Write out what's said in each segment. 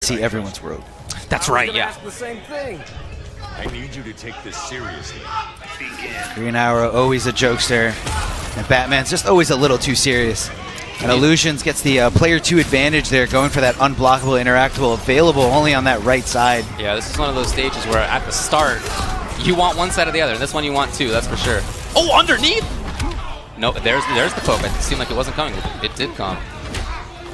see everyone's rogue. That's right, yeah. Ask the same thing. I need you to take this seriously. Green Arrow, always a jokester. And Batman's just always a little too serious. And iLuusions gets the player 2 advantage there, going for that unblockable, interactable, available only on that right side. Yeah, this is one of those stages where at the start, you want one side or the other. This one you want two, that's for sure. Oh, underneath! No, there's the poke. It seemed like it wasn't coming. It did come.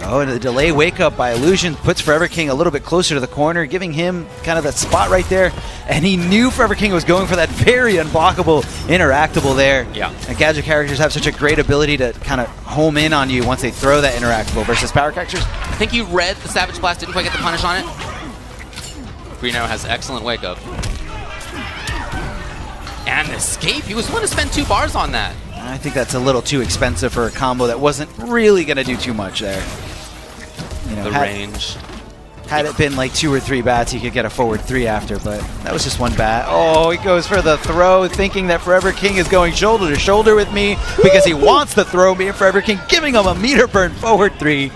Oh, and the delay wake up by iLuusions puts Forever King a little bit closer to the corner, giving him kind of that spot right there. And he knew Forever King was going for that very unblockable, interactable there. Yeah. And gadget characters have such a great ability to kind of home in on you once they throw that interactable versus power characters. I think you read the Savage Blast, didn't quite get the punish on it. Green Arrow has excellent wake up. And escape, he was willing to spend 2 bars on that. I think that's a little too expensive for a combo that wasn't really going to do too much there. You know, The range. Had it been like 2 or 3 bats, he could get a forward 3 after, but that was just 1 bat. Oh, he goes for the throw, thinking that Forever King is going shoulder to shoulder with me because he wants to throw me, and Forever King giving him a meter burn forward 3.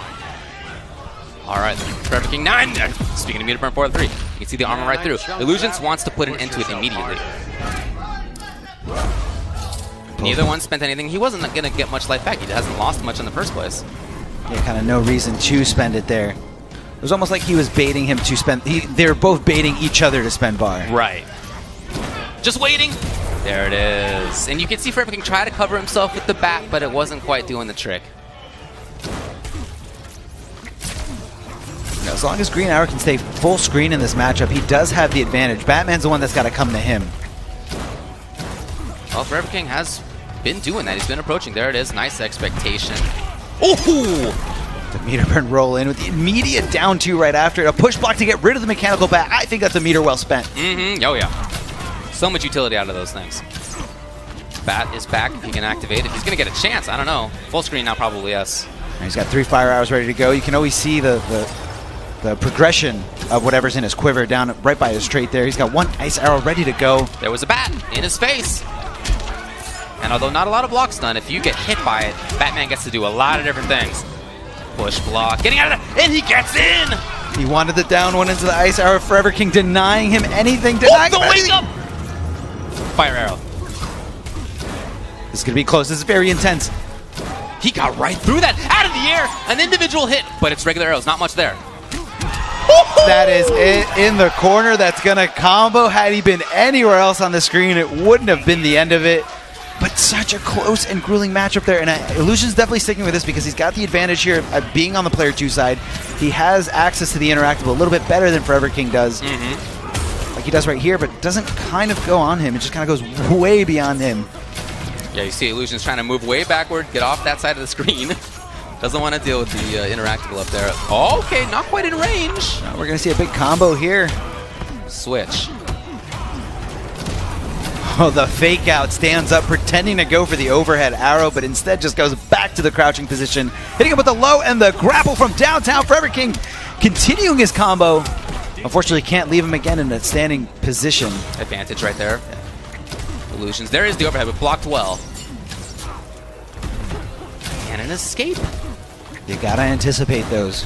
All right, Forever King 9. Speaking of meter burn forward 3, you can see the armor right through. iLuusions wants to put an end to it immediately. Neither one spent anything. He wasn't going to get much life back. He hasn't lost much in the first place. Yeah, kind of no reason to spend it there. It was almost like he was baiting him to spend. They were both baiting each other to spend bar. Right. Just waiting. There it is. And you can see Forever King try to cover himself with the bat, but it wasn't quite doing the trick. As long as Green Arrow can stay full screen in this matchup, he does have the advantage. Batman's the one that's got to come to him. Well, Forever King has been doing that. He's been approaching. There it is. Nice expectation. Ooh! The meter burn roll in with the immediate down 2 right after it. A push block to get rid of the mechanical bat. I think that's a meter well spent. Mm-hmm. Oh, yeah. So much utility out of those things. Bat is back if he can activate. If he's going to get a chance, I don't know. Full screen now, probably yes. And he's got 3 fire arrows ready to go. You can always see the progression of whatever's in his quiver down right by his trait there. He's got 1 ice arrow ready to go. There was a bat in his face. And although not a lot of blocks done, if you get hit by it, Batman gets to do a lot of different things. Push block, getting out of there, and he gets in! He wanted the down 1 into the ice arrow. Forever King denying him anything. Denying the wake up! Fire arrow. This is going to be close. This is very intense. He got right through that, out of the air, an individual hit, but it's regular arrows, not much there. That is it in the corner. That's going to combo. Had he been anywhere else on the screen, it wouldn't have been the end of it. But such a close and grueling matchup there. And iLuusions definitely sticking with this because he's got the advantage here of being on the player 2 side. He has access to the interactable a little bit better than Forever King does. Like he does right here, but doesn't kind of go on him. It just kind of goes way beyond him. Yeah, you see iLuusions trying to move way backward, get off that side of the screen. Doesn't want to deal with the interactable up there. Oh, okay, not quite in range. We're going to see a big combo here. Switch. Oh, the fake out stands up, pretending to go for the overhead arrow, but instead just goes back to the crouching position, hitting him with the low and the grapple from downtown. Forever King continuing his combo. Unfortunately, can't leave him again in a standing position. Advantage right there. iLuusions. There is the overhead, but blocked well. And an escape. You gotta anticipate those.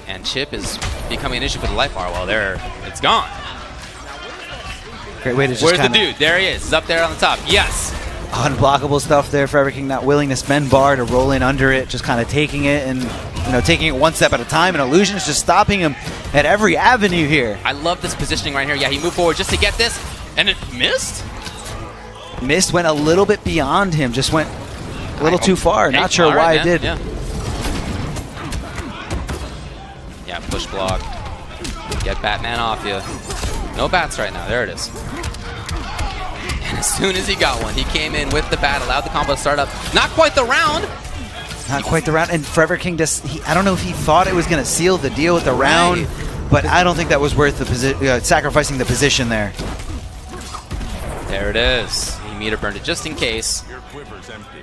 And Chip is becoming an issue for the life bar. Well, there, it's gone. Great way to just Where's the dude? There he is. He's up there on the top. Yes. Unblockable stuff there. Forever King not willing to spend bar to roll in under it, just kind of taking it and taking it 1 step at a time. And iLuusions just stopping him at every avenue here. I love this positioning right here. Yeah, he moved forward just to get this, and it missed. Missed, went a little bit beyond him, just went a little too far. Not sure why it did. Yeah, push block. Get Batman off you. No bats right now. There it is. And as soon as he got one, he came in with the bat, allowed the combo to start up. Not quite the round. Not quite the round. And Forever King just, I don't know if he thought it was going to seal the deal with the round, but I don't think that was worth the sacrificing the position there. There it is. He meter burned it just in case. Your quiver's empty.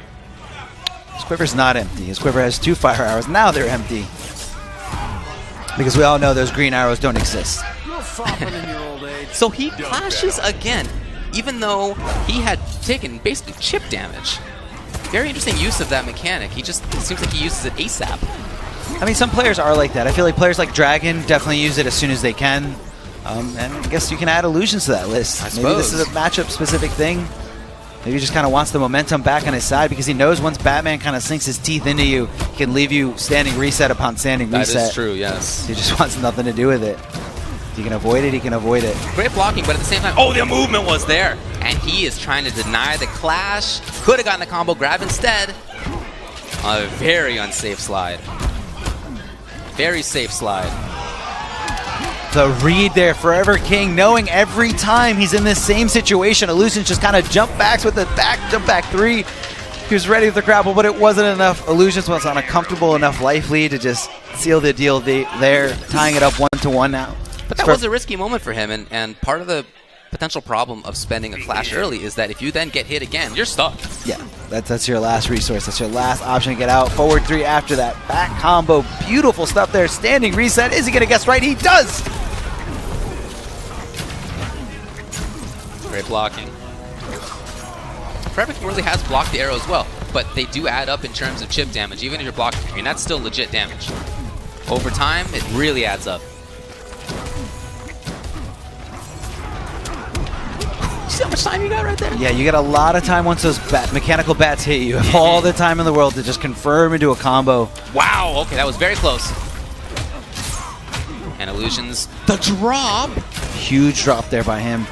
His quiver's not empty. His quiver has 2 fire arrows. Now they're empty. Because we all know those green arrows don't exist. You'll soften in your old age. So he clashes again, even though he had taken basically chip damage. Very interesting use of that mechanic. He just, it seems like he uses it ASAP. I mean, some players are like that. I feel like players like Dragon definitely use it as soon as they can. And I guess you can add illusions to that list. Maybe this is a matchup-specific thing. Maybe he just kind of wants the momentum back on his side because he knows once Batman kind of sinks his teeth into you, he can leave you standing reset upon standing reset. That is true, yes. He just wants nothing to do with it. If he can avoid it, he can avoid it. Great blocking, but at the same time, oh, the movement was there. And he is trying to deny the clash. Could have gotten the combo grab instead. A very unsafe slide. Very safe slide. The read there, Forever King, knowing every time he's in this same situation, Illusions just kind of jump backs with the jump back 3. He was ready with the grapple, but it wasn't enough. Illusions was on a comfortable enough life lead to just seal the deal there, tying it up 1-1 now. But that was a risky moment for him, and part of the potential problem of spending a clash early is that if you then get hit again, you're stuck. Yeah, that's your last resource. That's your last option to get out. Forward 3 after that. Back combo. Beautiful stuff there. Standing reset. Is he going to guess right? He does! Great blocking. Forever King really has blocked the arrow as well, but they do add up in terms of chip damage, even if you're blocking. I mean, that's still legit damage. Over time, it really adds up. See how much time you got right there? Yeah, you get a lot of time once those mechanical bats hit you. You have all the time in the world to just confirm into a combo. Wow, okay, that was very close. And Illusions, the drop. Huge drop there by him.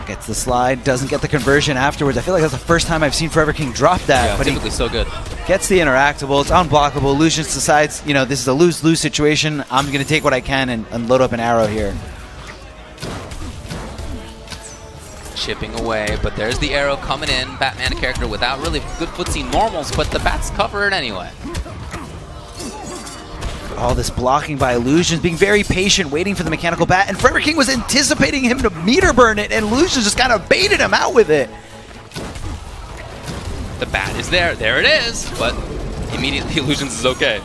Gets the slide, doesn't get the conversion afterwards. I feel like that's the first time I've seen Forever King drop that. Yeah, but typically so good. Gets the interactable, it's unblockable. Illusions decides, you know, this is a lose-lose situation. I'm going to take what I can and load up an arrow here. Chipping away, but there's the arrow coming in. Batman, a character without really good footsie normals, but the bats cover it anyway. All this blocking by Illusions, being very patient, waiting for the mechanical bat, and Forever King was anticipating him to meter burn it, and Illusions just kind of baited him out with it. The bat is there. There it is, but immediately Illusions is okay.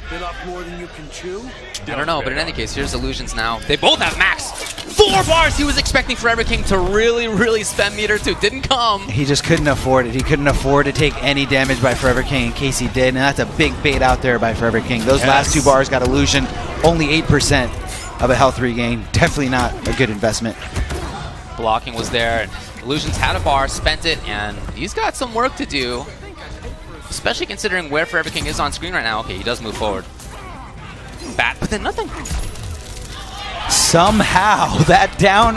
Bit off more than you can chew? I don't know, but in any case, here's Illusions now. They both have max. 4 bars! He was expecting Forever King to really, really spend meter 2. Didn't come. He just couldn't afford it. He couldn't afford to take any damage by Forever King in case he did, and that's a big bait out there by Forever King. Those last 2 bars got Illusion, only 8% of a health regain. Definitely not a good investment. Blocking was there. Illusions had a bar, spent it, and he's got some work to do, especially considering where Forever King is on screen right now. Okay, he does move forward. Bat, but then nothing. Somehow that down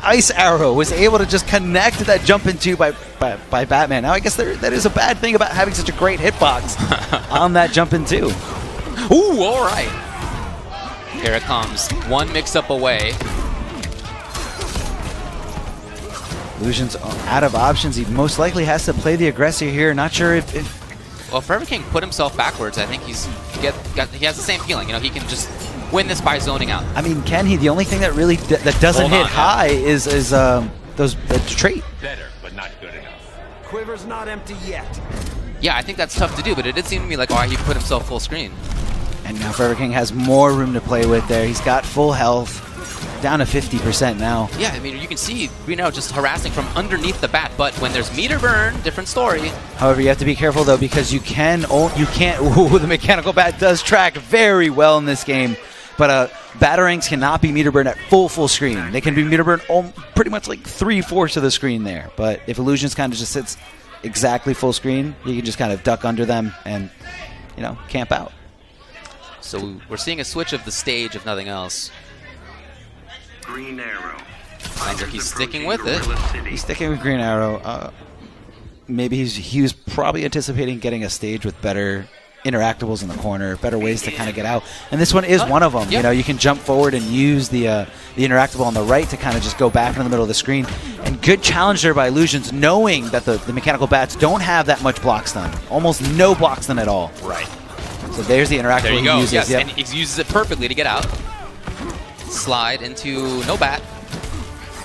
ice arrow was able to just connect to that jump into by Batman. Now I guess that is a bad thing about having such a great hitbox on that jump into. Ooh, all right. Here it comes. One mix-up away. Illusions out of options. He most likely has to play the aggressor here. Not sure if well, Forever King put himself backwards. I think he has the same feeling. You know, he can just win this by zoning out. I mean, can he? The only thing that really that doesn't hit high is those trait. Better, but not good enough. Quiver's not empty yet. Yeah, I think that's tough to do, but it did seem to me like, oh, he put himself full screen. And now Forever King has more room to play with there. He's got full health. Down to 50% now. Yeah, I mean, you can see Reno just harassing from underneath the bat, but when there's meter burn, different story. However, you have to be careful, though, because you can't, ooh, the mechanical bat does track very well in this game, but batarangs cannot be meter burned at full screen. They can be meter burned pretty much like 3/4 of the screen there, but if Illusions kind of just sits exactly full screen, you can just kind of duck under them and, you know, camp out. So we're seeing a switch of the stage, if nothing else. Green arrow. Sounds like he's sticking with it. He's sticking with Green Arrow. Maybe he was probably anticipating getting a stage with better interactables in the corner, better ways to kind of get out. And this one is one of them. Yep. You know, you can jump forward and use the interactable on the right to kind of just go back in the middle of the screen. And good challenge there by Illusions, knowing that the mechanical bats don't have that much block stun. Almost no block stun at all. Right. So there's the interactable there you he go. uses. Yes, yep. and he uses it perfectly to get out. Slide into no bat.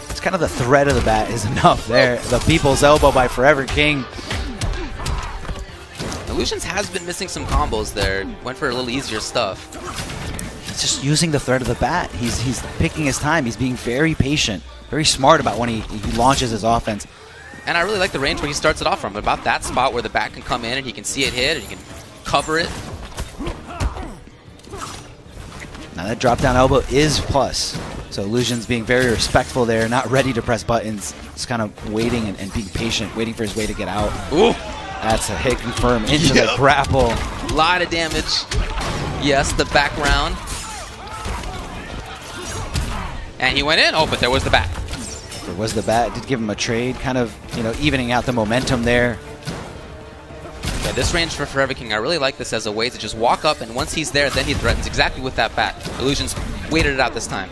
It's kind of the threat of the bat is enough there. The people's elbow by Forever King. Illusions has been missing some combos there. Went for a little easier stuff. He's just using the threat of the bat. He's picking his time. He's being very patient, very smart about when he launches his offense. And I really like the range where he starts it off from. About that spot where the bat can come in and he can see it hit and he can cover it. Now that drop down elbow is plus. So Illusions being very respectful there, not ready to press buttons. Just kind of waiting and being patient, waiting for his way to get out. Ooh. That's a hit confirm into the grapple. A lot of damage. Yes, the background. And he went in. Oh, but there was the bat. There was the bat. Did give him a trade, kind of, you know, evening out the momentum there. Yeah, this range for Forever King, I really like this as a way to just walk up, and once he's there, then he threatens exactly with that bat. Illusions waited it out this time.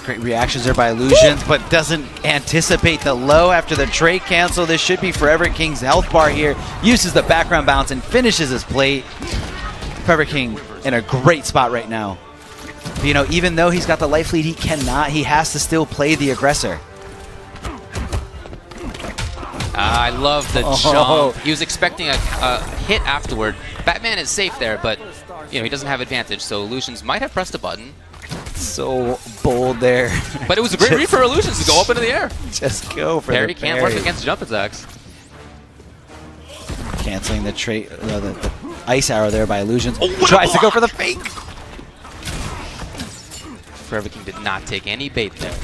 Great reactions there by Illusions, but doesn't anticipate the low after the trade cancel. This should be Forever King's health bar here. Uses the background bounce and finishes his plate. Forever King in a great spot right now. But, you know, even though he's got the life lead, he has to still play the aggressor. I love the jump. He was expecting a hit afterward. Batman is safe there, but you know he doesn't have advantage, so Illusions might have pressed a button. So bold there. But it was a great read for Illusions to go up into the air. Just go for Parry the can't work against jump attacks. Canceling the the ice arrow there by Illusions. Tries to go for the fake. Forever King did not take any bait there.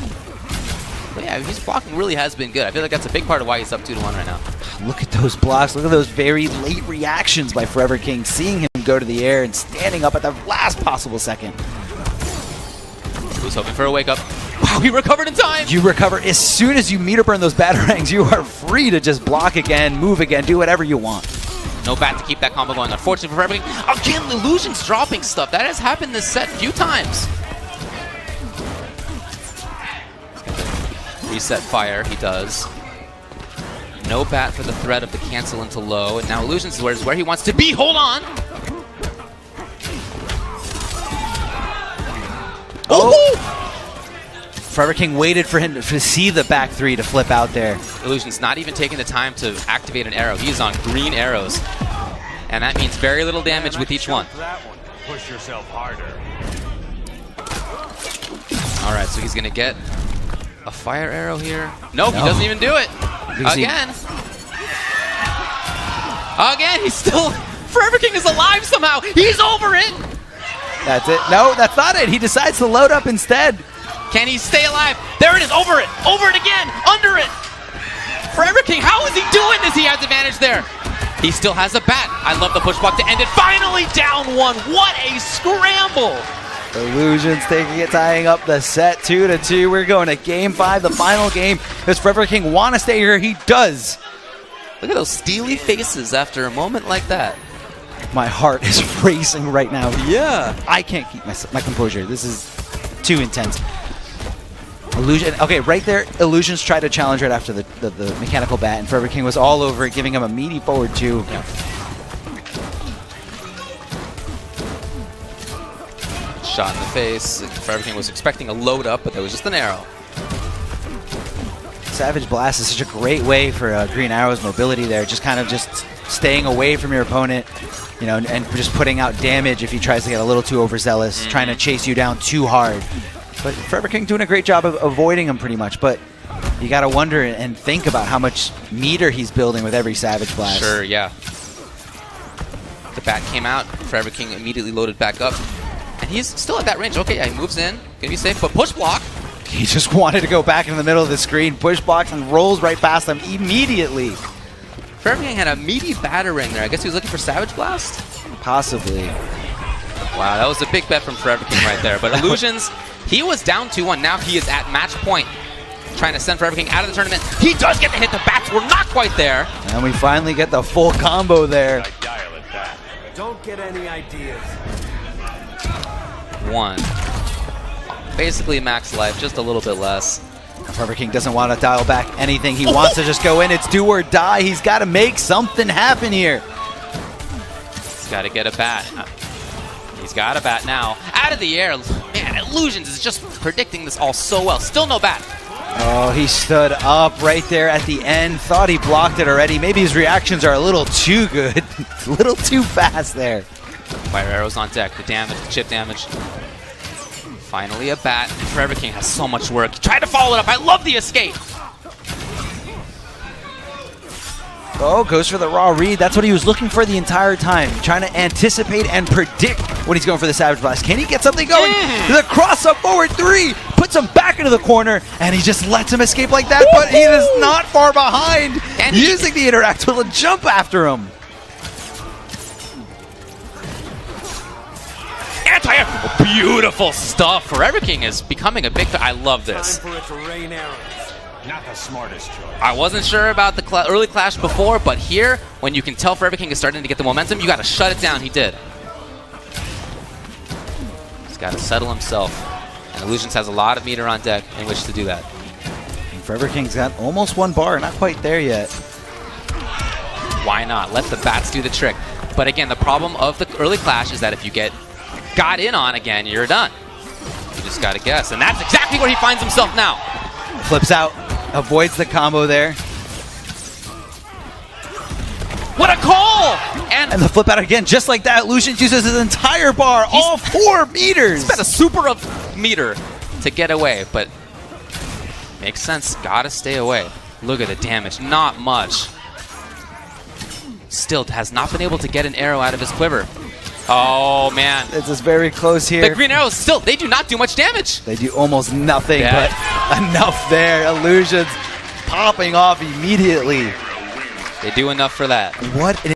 But yeah, his blocking really has been good. I feel like that's a big part of why he's up 2-1 right now. Look at those blocks. Look at those very late reactions by Forever King. Seeing him go to the air and standing up at the last possible second. He was hoping for a wake up. Wow, he recovered in time! You recover. As soon as you meter burn those batarangs, you are free to just block again, move again, do whatever you want. No bat to keep that combo going. Unfortunately for Forever King. Again, Illusions dropping stuff. That has happened this set a few times. Reset fire, he does. No bat for the threat of the cancel into low, and now Illusions is where he wants to be. Hold on! Oh! Forever King waited for him to see the back three to flip out there. Illusions not even taking the time to activate an arrow. He's on green arrows. And that means very little damage with each one. Push yourself harder. Alright, so he's gonna get a fire arrow here. Nope, he doesn't even do it. Again. Again, he's still... Forever King is alive somehow. He's over it. That's it. No, that's not it. He decides to load up instead. Can he stay alive? There it is. Over it. Over it again. Under it. Forever King, how is he doing this? He has advantage there. He still has a bat. I love the push block to end it. Finally down one. What a scramble. Illusions taking it, tying up the set 2-2. We're going to game 5, the final game. Does Forever King want to stay here? He does. Look at those steely faces after a moment like that. My heart is racing right now. Yeah. I can't keep my composure. This is too intense. Illusion. Okay, right there, Illusions tried to challenge right after the mechanical bat, and Forever King was all over it, giving him a meaty forward two. Yeah. Shot in the face. Forever King was expecting a load up, but there was just an arrow. Savage Blast is such a great way for Green Arrow's mobility there. Just kind of just staying away from your opponent, you know, and just putting out damage if he tries to get a little too overzealous, trying to chase you down too hard. But Forever King doing a great job of avoiding him pretty much. But you got to wonder and think about how much meter he's building with every Savage Blast. Sure, yeah. The bat came out. Forever King immediately loaded back up. And he's still at that range. Okay, yeah, he moves in. Gonna be safe, but push block. He just wanted to go back in the middle of the screen, push blocks, and rolls right past them immediately. Forever King had a meaty battering there. I guess he was looking for Savage Blast? Possibly. Wow, that was a big bet from Forever King right there. But Illusions, he was down 2-1. Now he is at match point. Trying to send Forever King out of the tournament. He does get the hit. The bats were not quite there. And we finally get the full combo there. Dial it back. Don't get any ideas. One. Basically max life, just a little bit less. Forever King doesn't want to dial back anything. He wants to just go in. It's do or die. He's got to make something happen here. He's got to get a bat. He's got a bat now. Out of the air. Man, Illusions is just predicting this all so well. Still no bat. Oh, he stood up right there at the end. Thought he blocked it already. Maybe his reactions are a little too good. A little too fast there. Fire arrows on deck. The damage, the chip damage. Finally a bat. Forever King has so much work. He tried to follow it up. I love the escape. Oh, goes for the raw read. That's what he was looking for the entire time. Trying to anticipate and predict when he's going for the Savage Blast. Can he get something going? The cross-up forward 3 puts him back into the corner, and he just lets him escape like that, but he is not far behind, and using the interact to jump after him. Anti-air. Beautiful stuff. Forever King is becoming a big... I love this. Time for it to rain arrows. Not the smartest choice. I wasn't sure about the early clash before, but here, when you can tell Forever King is starting to get the momentum, you got to shut it down. He did. He's got to settle himself. And Illusions has a lot of meter on deck in which to do that. And Forever King's got almost 1 bar, not quite there yet. Why not? Let the bats do the trick. But again, the problem of the early clash is that if you get got in on again, you're done. You just got to guess. And that's exactly where he finds himself now. Flips out, avoids the combo there. What a call! And the flip out again, just like that. Illusions uses his entire bar, all 4 meters. He's got a super of meter to get away, but makes sense. Gotta stay away. Look at the damage. Not much. Still has not been able to get an arrow out of his quiver. Oh, man. This is very close here. The green arrows still, they do not do much damage. They do almost nothing, Yeah. but enough there. Illusions popping off immediately. They do enough for that. What an